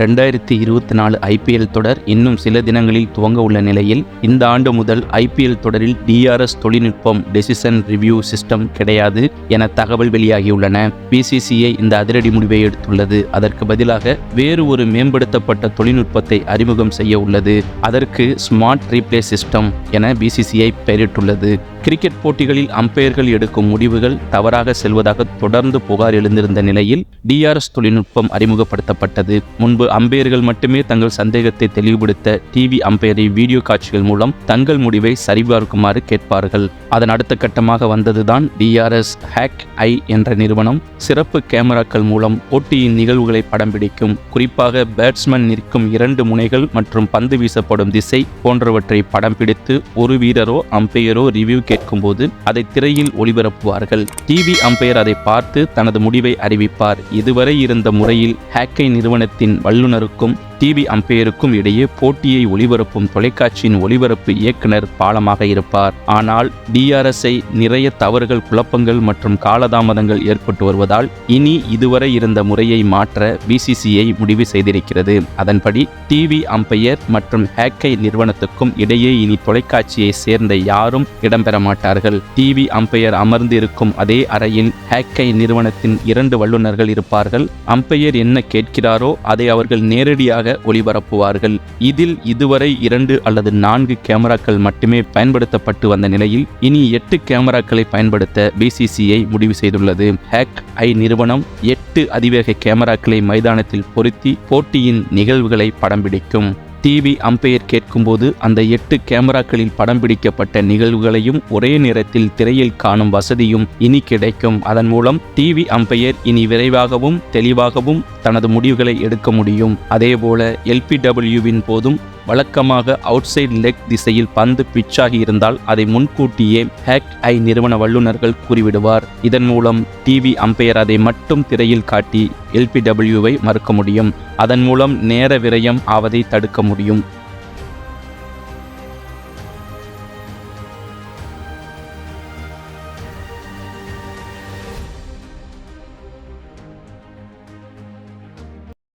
2024 IPL தொடர் இன்னும் சில தினங்களில் துவங்க உள்ள நிலையில் இந்த ஆண்டு முதல் ஐபிஎல் தொடரில் டிஆர்எஸ் தொழில்நுட்பம் டெசிஷன் ரிவ்யூ சிஸ்டம் கிடையாது என தகவல் வெளியாகியுள்ளன. பிசிசிஐ இந்த அதிரடி முடிவை எடுத்துள்ளது. அதற்கு பதிலாக வேறு ஒரு மேம்படுத்தப்பட்ட தொழில்நுட்பத்தை அறிமுகம் செய்ய உள்ளது. அதற்கு ஸ்மார்ட் ரீப்ளே சிஸ்டம் என பிசிசிஐ பெயரிட்டுள்ளது. கிரிக்கெட் போட்டிகளில் அம்பையர்கள் எடுக்கும் முடிவுகள் தவறாக செல்வதாக தொடர்ந்து புகார் எழுந்திருந்த நிலையில் டிஆர்எஸ் தொழில்நுட்பம் அறிமுகப்படுத்தப்பட்டது. முன்பு அம்பையர்கள் மட்டுமே தங்கள் சந்தேகத்தை தெளிவுபடுத்த டிவி அம்பையரை வீடியோ காட்சிகள் மூலம் தங்கள் முடிவை சரிபார்க்குமாறு கேட்பார்கள். அதன் அடுத்த கட்டமாக வந்ததுதான் டிஆர்எஸ் ஹேக் ஐ என்ற நிறுவனம். சிறப்பு கேமராக்கள் மூலம் போட்டியின் நிகழ்வுகளை படம் பிடிக்கும். குறிப்பாக பேட்ஸ்மேன் நிற்கும் 2 முனைகள் மற்றும் பந்து வீசப்படும் திசை போன்றவற்றை படம் பிடித்து ஒரு வீரரோ அம்பையரோ ரிவ்யூ கேட்கும்போது அதை திரையில் ஒளிபரப்புவார்கள். டிவி அம்பையர் அதை பார்த்து தனது முடிவை அறிவிப்பார். இதுவரை இருந்த முறையில் ஹேக்கை நிறுவனத்தின் வல்லுநருக்கும் டிவி அம்பையருக்கும் இடையே போட்டியை ஒளிபரப்பும் தொலைக்காட்சியின் ஒளிபரப்பு இயக்குனர் பாலமாக இருப்பார். ஆனால் டிஆர்எஸ்ஐ நிறைய தவறுகள், குழப்பங்கள் மற்றும் காலதாமதங்கள் ஏற்பட்டு வருவதால் இனி இதுவரை இருந்த முறையை மாற்ற பிசிசிஐ முடிவு செய்திருக்கிறது. அதன்படி டிவி அம்பையர் மற்றும் ஹேக்கை நிறுவனத்துக்கும் இடையே இனி தொலைக்காட்சியை சேர்ந்த யாரும் இடம்பெற மாட்டார்கள். டிவி அம்பையர் அமர்ந்து இருக்கும் அதே அறையில் ஹேக்கை நிறுவனத்தின் 2 வல்லுநர்கள் இருப்பார்கள். அம்பையர் என்ன கேட்கிறாரோ அதை அவர்கள் நேரடியாக ஒளிபரப்புவார்கள். இதில் இதுவரை 2 அல்லது 4 கேமராக்கள் மட்டுமே பயன்படுத்தப்பட்டு வந்த நிலையில் இனி 8 கேமராக்களை பயன்படுத்த பிசிசிஐ முடிவு செய்துள்ளது. ஹேக் ஐ நிறுவனம் 8 அதிவேக கேமராக்களை மைதானத்தில் பொருத்தி போட்டியின் நிகழ்வுகளை படம் பிடிக்கும். டிவி அம்பையர் கேட்கும்போது அந்த 8 கேமராக்களில் படம் பிடிக்கப்பட்ட நிகழ்வுகளையும் ஒரே நேரத்தில் திரையில் காணும் வசதியும் இனி கிடைக்கும். அதன் மூலம் டிவி அம்பையர் இனி விரைவாகவும் தெளிவாகவும் தனது முடிவுகளை எடுக்க முடியும். அதேபோல எல்பிடபிள்யூவின் போதும் வழக்கமாக அவுட் சைட் லெக் திசையில் பந்து பிச்சாகி இருந்தால் அதை முன்கூட்டியே ஹேக் ஐ நிறுவன வல்லுநர்கள் கூறிவிடுவார். இதன் மூலம் டிவி அம்பையர் அதை மட்டும் திரையில் காட்டி எல்பிடபிள்யூவை மறுக்க முடியும். அதன் மூலம் நேர விரயம் ஆவதை தடுக்க முடியும்.